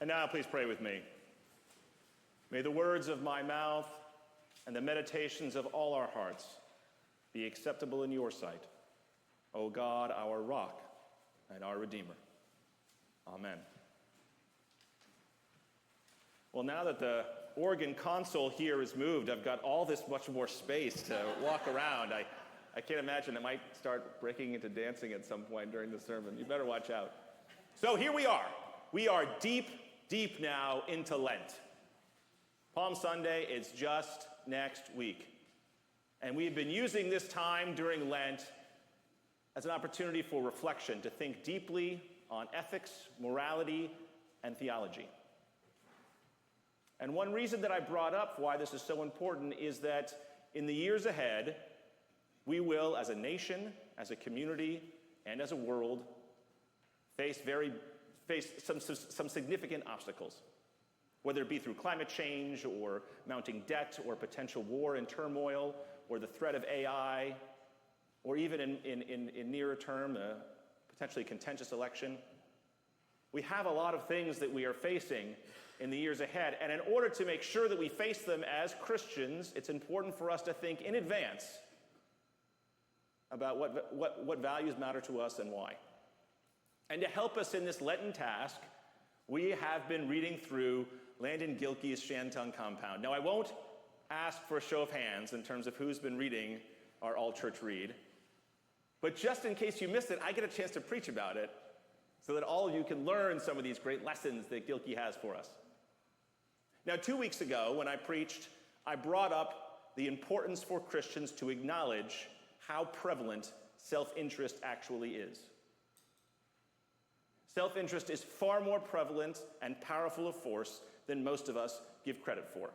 And now please pray with me. May the words of my mouth and the meditations of all our hearts be acceptable in your sight, O God, our rock and our Redeemer. Amen. Well, now that the organ console here is moved, I've got all this much more space to walk around. I can't imagine. I might start breaking into dancing at some point during the sermon. You better watch out. So here we are. We are deep, deep now into Lent. Palm Sunday is just next week. And we've been using this time during Lent as an opportunity for reflection, to think deeply on ethics, morality, and theology. And one reason that I brought up why this is so important is that in the years ahead, we will, as a nation, as a community, and as a world, face some significant obstacles, whether it be through climate change or mounting debt or potential war and turmoil or the threat of AI or even in nearer term, a potentially contentious election. We have a lot of things that we are facing in the years ahead, and in order to make sure that we face them as Christians, it's important for us to think in advance about what values matter to us and why. And to help us in this Lenten task, we have been reading through Landon Gilkey's Shantung Compound. Now, I won't ask for a show of hands in terms of who's been reading our all-church read, but just in case you missed it, I get a chance to preach about it so that all of you can learn some of these great lessons that Gilkey has for us. Now, 2 weeks ago, when I preached, I brought up the importance for Christians to acknowledge how prevalent self-interest actually is. Self-interest is far more prevalent and powerful a force than most of us give credit for.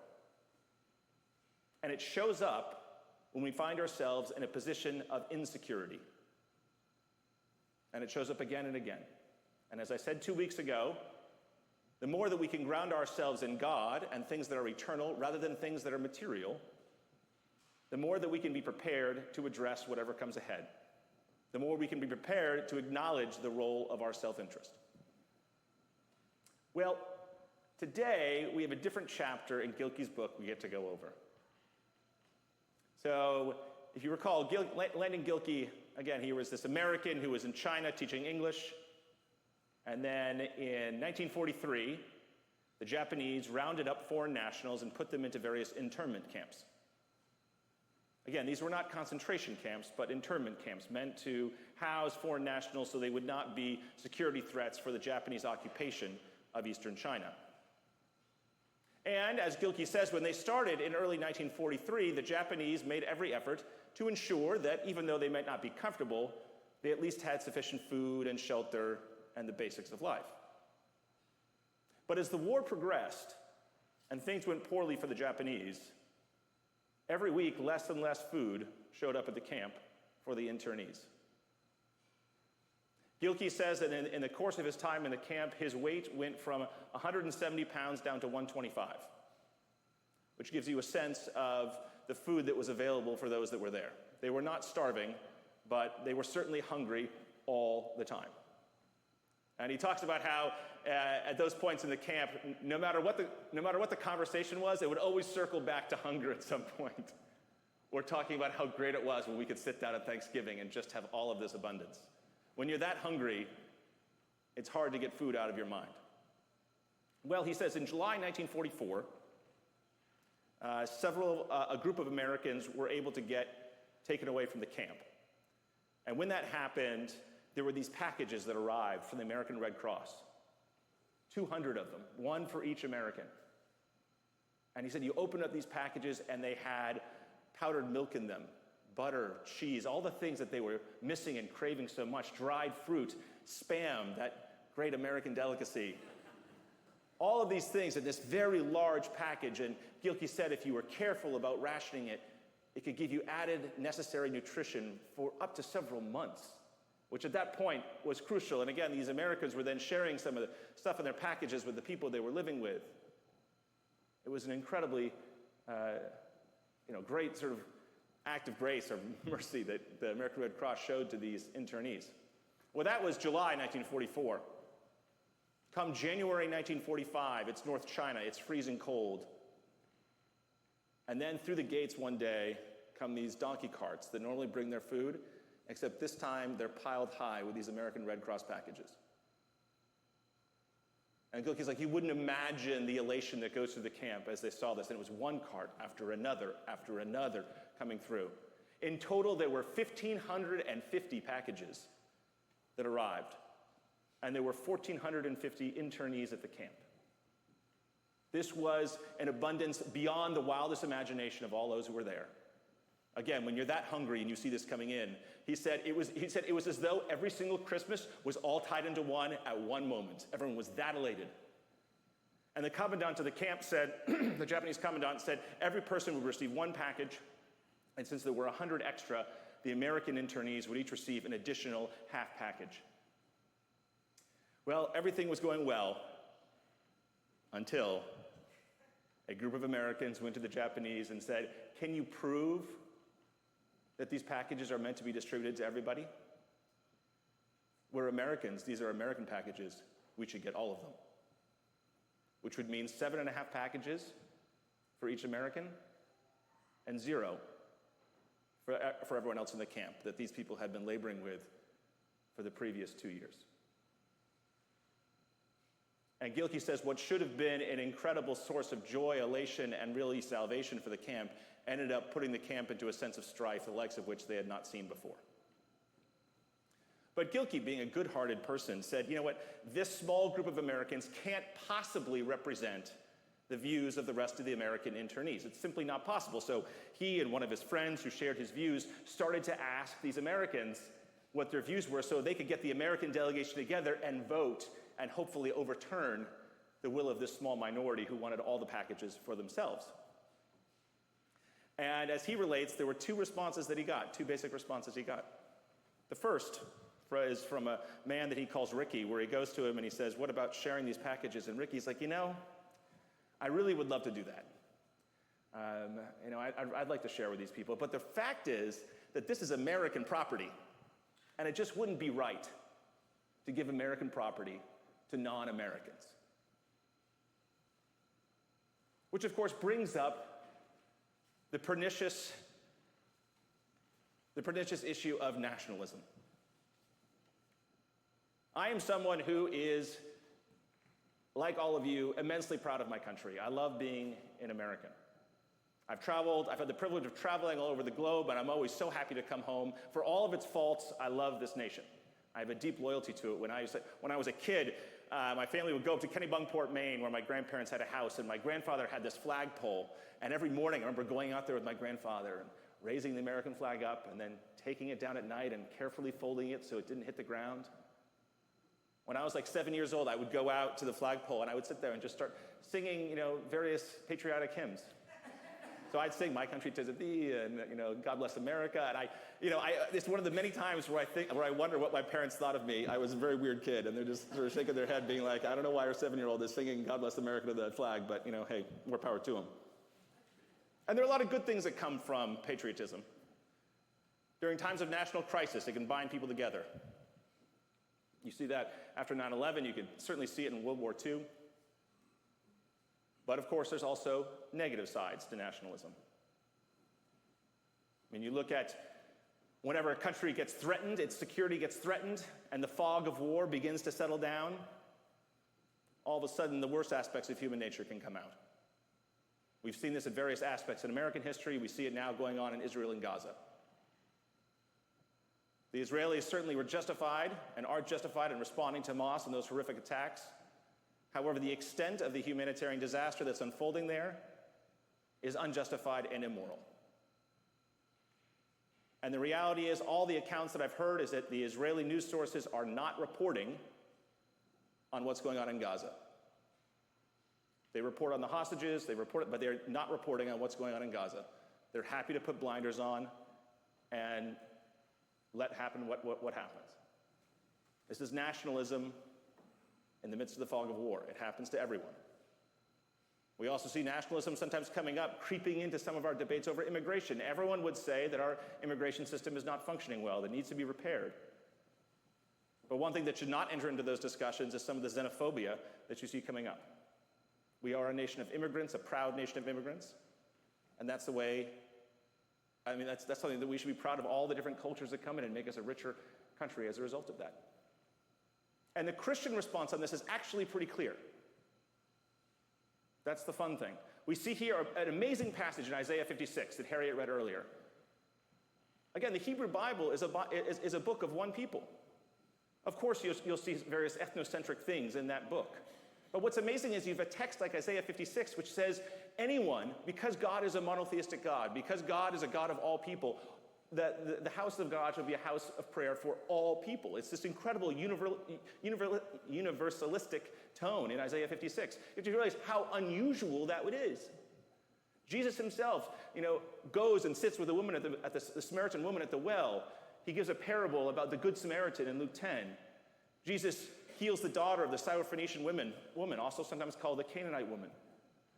And it shows up when we find ourselves in a position of insecurity. And it shows up again and again. And as I said 2 weeks ago, the more that we can ground ourselves in God and things that are eternal rather than things that are material, the more that we can be prepared to address whatever comes ahead. The more we can be prepared to acknowledge the role of our self-interest. Well, today we have a different chapter in Gilkey's book we get to go over. So, if you recall, Landon Gilkey, again, he was this American who was in China teaching English. And then in 1943, the Japanese rounded up foreign nationals and put them into various internment camps. Again, these were not concentration camps, but internment camps meant to house foreign nationals so they would not be security threats for the Japanese occupation of eastern China. And as Gilkey says, when they started in early 1943, the Japanese made every effort to ensure that even though they might not be comfortable, they at least had sufficient food and shelter and the basics of life. But as the war progressed and things went poorly for the Japanese, every week less and less food showed up at the camp for the internees. Gilkey says that in the course of his time in the camp, his weight went from 170 pounds down to 125, which gives you a sense of the food that was available for those that were there. They were not starving, but they were certainly hungry all the time. And he talks about how at those points in the camp, no matter what the conversation was, it would always circle back to hunger at some point. We're talking about how great it was when we could sit down at Thanksgiving and just have all of this abundance. When you're that hungry, it's hard to get food out of your mind. Well, he says in July 1944, a group of Americans were able to get taken away from the camp. And when that happened, there were these packages that arrived from the American Red Cross. 200 of them, one for each American. And he said you opened up these packages and they had powdered milk in them, butter, cheese, all the things that they were missing and craving so much, dried fruit, Spam, that great American delicacy. All of these things in this very large package, and Gilkey said if you were careful about rationing it, it could give you added necessary nutrition for up to several months, which at that point was crucial. And again, these Americans were then sharing some of the stuff in their packages with the people they were living with. It was an incredibly, great sort of act of grace or mercy that the American Red Cross showed to these internees. Well, that was July 1944. A Come January 1945, it's North China, it's freezing cold. And then through the gates one day come these donkey carts that normally bring their food, except this time they're piled high with these American Red Cross packages. And Gilkey's like, you wouldn't imagine the elation that goes through the camp as they saw this. And it was one cart after another coming through. In total, there were 1,550 packages that arrived. And there were 1,450 internees at the camp. This was an abundance beyond the wildest imagination of all those who were there. Again, when you're that hungry and you see this coming in, he said it was as though every single Christmas was all tied into one at one moment. Everyone was that elated. And the commandant of the camp said, the Japanese commandant said, every person would receive one package, and since there were 100 extra, the American internees would each receive an additional half package. Well, everything was going well until a group of Americans went to the Japanese and said, can you prove that these packages are meant to be distributed to everybody? We're Americans. These are American packages. We should get all of them. Which would mean 7.5 packages for each American and 0 for everyone else in the camp that these people had been laboring with for the previous 2 years. And Gilkey says what should have been an incredible source of joy, elation, and really salvation for the camp ended up putting the camp into a sense of strife, the likes of which they had not seen before. But Gilkey, being a good-hearted person, said, you know what, this small group of Americans can't possibly represent the views of the rest of the American internees. It's simply not possible. So he and one of his friends who shared his views started to ask these Americans what their views were so they could get the American delegation together and vote and hopefully overturn the will of this small minority who wanted all the packages for themselves. And as he relates, there were two responses that he got, two basic responses he got. The first is from a man that he calls Ricky, where he goes to him and he says, what about sharing these packages? And Ricky's like, you know, I really would love to do that. I'd like to share with these people. But the fact is that this is American property, and it just wouldn't be right to give American property to non-Americans. Which, of course, brings up the pernicious issue of nationalism. I am someone who is, like all of you, immensely proud of my country. I love being an American. I've had the privilege of traveling all over the globe, and I'm always so happy to come home. For all of its faults, I love this nation. I have a deep loyalty to it. When I was a kid, my family would go up to Kennebunkport, Maine, where my grandparents had a house, and my grandfather had this flagpole. And every morning, I remember going out there with my grandfather and raising the American flag up and then taking it down at night and carefully folding it so it didn't hit the ground. When I was like 7 years old, I would go out to the flagpole and I would sit there and just start singing, various patriotic hymns. So I'd sing "My Country 'Tis of Thee" and "God Bless America," and it's one of the many times where I wonder what my parents thought of me. I was a very weird kid, and they're just sort of shaking their head, being like, "I don't know why our 7-year-old is singing "God Bless America" to that flag, but hey, more power to them." And there are a lot of good things that come from patriotism. During times of national crisis, it can bind people together. You see that after 9/11. You can certainly see it in World War II. But of course, there's also negative sides to nationalism. I mean, you look at whenever a country gets threatened, its security gets threatened, and the fog of war begins to settle down, all of a sudden the worst aspects of human nature can come out. We've seen this in various aspects in American history. We see it now going on in Israel and Gaza. The Israelis certainly were justified and are justified in responding to Hamas and those horrific attacks. However, the extent of the humanitarian disaster that's unfolding there is unjustified and immoral. And the reality is, all the accounts that I've heard is that the Israeli news sources are not reporting on what's going on in Gaza. They report on the hostages, but they're not reporting on what's going on in Gaza. They're happy to put blinders on and let happen what happens. This is nationalism in the midst of the fog of war. It happens to everyone. We also see nationalism sometimes coming up, creeping into some of our debates over immigration. Everyone would say that our immigration system is not functioning well, that needs to be repaired. But one thing that should not enter into those discussions is some of the xenophobia that you see coming up. We are a nation of immigrants, a proud nation of immigrants, and that's the way, that's something that we should be proud of, all the different cultures that come in and make us a richer country as a result of that. And the Christian response on this is actually pretty clear. That's the fun thing. We see here an amazing passage in Isaiah 56 that Harriet read earlier. Again, the Hebrew Bible is a book of one people. Of course, you'll see various ethnocentric things in that book. But what's amazing is you have a text like Isaiah 56, which says anyone, because God is a monotheistic God, because God is a God of all people, the house of God shall be a house of prayer for all people. It's this incredible universalistic tone in Isaiah 56. You have to realize how unusual that is. Jesus himself, goes and sits with a woman the Samaritan woman at the well. He gives a parable about the Good Samaritan in Luke 10. Jesus heals the daughter of the Syrophoenician woman, also sometimes called the Canaanite woman.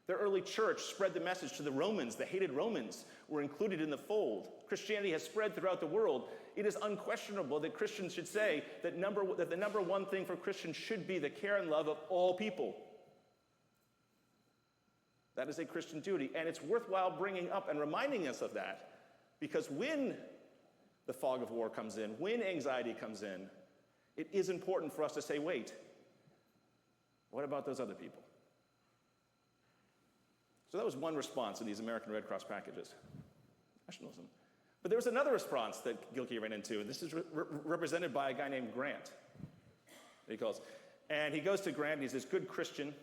The early church spread the message to the Romans. The hated Romans were included in the fold. Christianity has spread throughout the world. It is unquestionable that Christians should say that the number one thing for Christians should be the care and love of all people. That is a Christian duty, and it's worthwhile bringing up and reminding us of that, because when the fog of war comes in, when anxiety comes in, it is important for us to say, wait, what about those other people? So that was one response to these American Red Cross packages, nationalism. But there was another response that Gilkey ran into, and this is represented by a guy named Grant. And he goes to Grant, and he's this good Christian,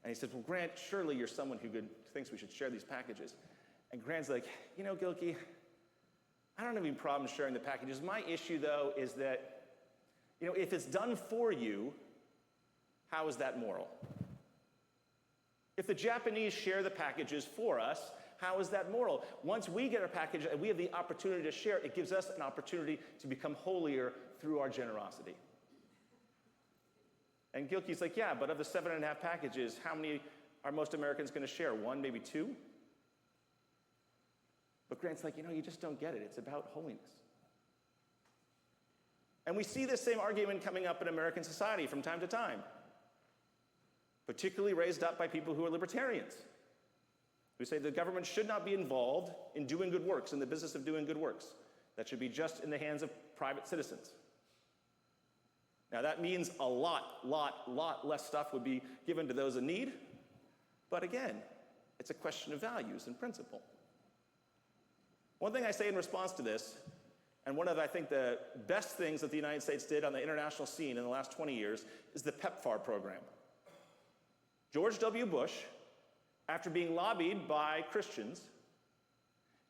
and he says, well, Grant, surely you're someone who thinks we should share these packages. And Grant's like, Gilkey, I don't have any problem sharing the packages. My issue, though, is that, if it's done for you, how is that moral? If the Japanese share the packages for us, how is that moral? Once we get a package and we have the opportunity to share, it gives us an opportunity to become holier through our generosity. And Gilkey's like, yeah, but of the 7.5 packages, how many are most Americans going to share? 1, maybe 2? But Grant's like, you just don't get it. It's about holiness. And we see this same argument coming up in American society from time to time, particularly raised up by people who are libertarians, who say the government should not be involved in doing good works, in the business of doing good works. That should be just in the hands of private citizens. Now that means a lot less stuff would be given to those in need, but again, it's a question of values and principle. One thing I say in response to this, and one of, I think, the best things that the United States did on the international scene in the last 20 years is the PEPFAR program. George W. Bush, after being lobbied by Christians,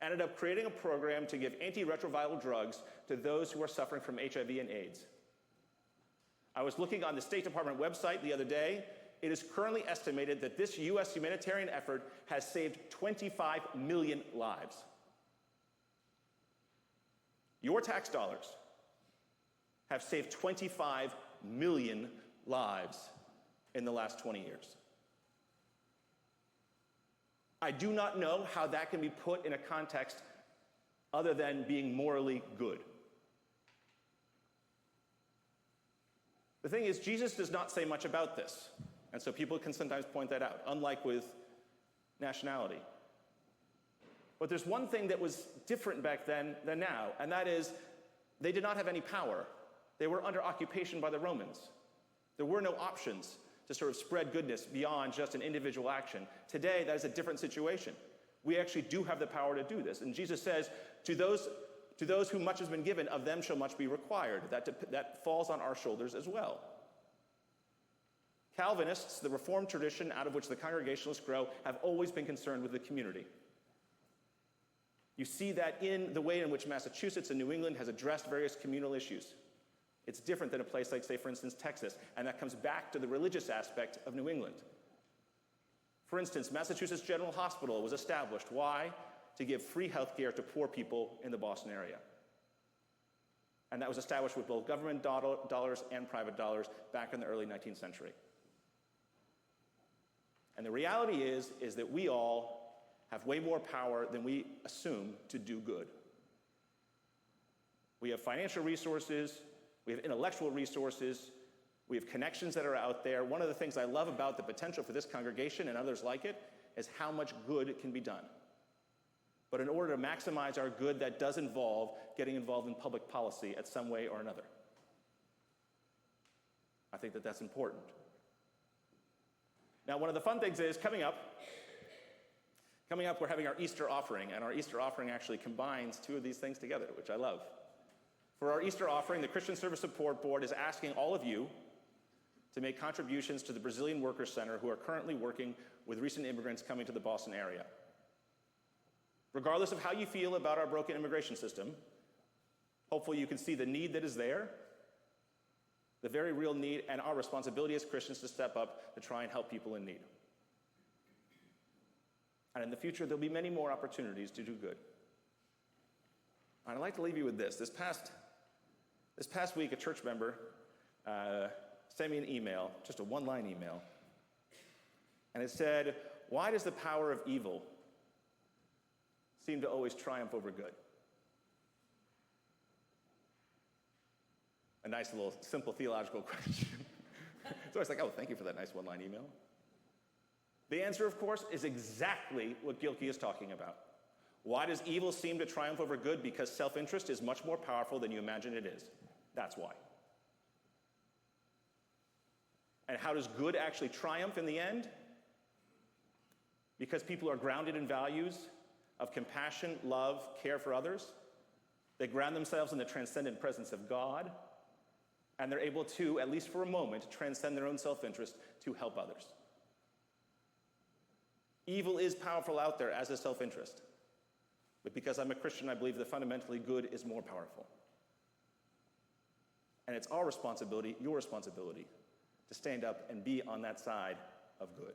ended up creating a program to give antiretroviral drugs to those who are suffering from HIV and AIDS. I was looking on the State Department website the other day. It is currently estimated that this U.S. humanitarian effort has saved 25 million lives. Your tax dollars have saved 25 million lives in the last 20 years. I do not know how that can be put in a context other than being morally good. The thing is, Jesus does not say much about this, and so people can sometimes point that out, unlike with nationality. But there's one thing that was different back then than now, and that is they did not have any power. They were under occupation by the Romans. There were no options to sort of spread goodness beyond just an individual action. Today, that is a different situation. We actually do have the power to do this. And Jesus says, to those whom much has been given, of them shall much be required. That falls on our shoulders as well. Calvinists, the Reformed tradition out of which the Congregationalists grow, have always been concerned with the community. You see that in the way in which Massachusetts and New England has addressed various communal issues. It's different than a place like, say, for instance, Texas, and that comes back to the religious aspect of New England. For instance, Massachusetts General Hospital was established. Why? To give free health care to poor people in the Boston area. And that was established with both government dollars and private dollars back in the early 19th century. And the reality is that we all have way more power than we assume to do good. We have financial resources, We have intellectual resources. We have connections that are out there. One of the things I love about the potential for this congregation and others like it is how much good can be done. But in order to maximize our good, that does involve getting involved in public policy at some way or another. I think that that's important. Now, one of the fun things is coming up, we're having our Easter offering, and our Easter offering actually combines two of these things together, which I love. For our Easter offering, the Christian Service Support Board is asking all of you to make contributions to the Brazilian Workers Center, who are currently working with recent immigrants coming to the Boston area. Regardless of how you feel about our broken immigration system, hopefully you can see the need that is there, the very real need, and our responsibility as Christians to step up to try and help people in need. And in the future, there'll be many more opportunities to do good. And I'd like to leave you with this. This past week, a church member sent me an email, just a one-line email, and it said, "Why does the power of evil seem to always triumph over good?" A nice little simple theological question. So I was like, oh, thank you for that nice one-line email. The answer, of course, is exactly what Gilkey is talking about. Why does evil seem to triumph over good? Because self-interest is much more powerful than you imagine it is. That's why. And how does good actually triumph in the end? Because people are grounded in values of compassion, love, care for others. They ground themselves in the transcendent presence of God, and they're able to, at least for a moment, transcend their own self-interest to help others. Evil is powerful out there, as is self-interest. But because I'm a Christian, I believe that fundamentally good is more powerful. And it's our responsibility, your responsibility, to stand up and be on that side of good.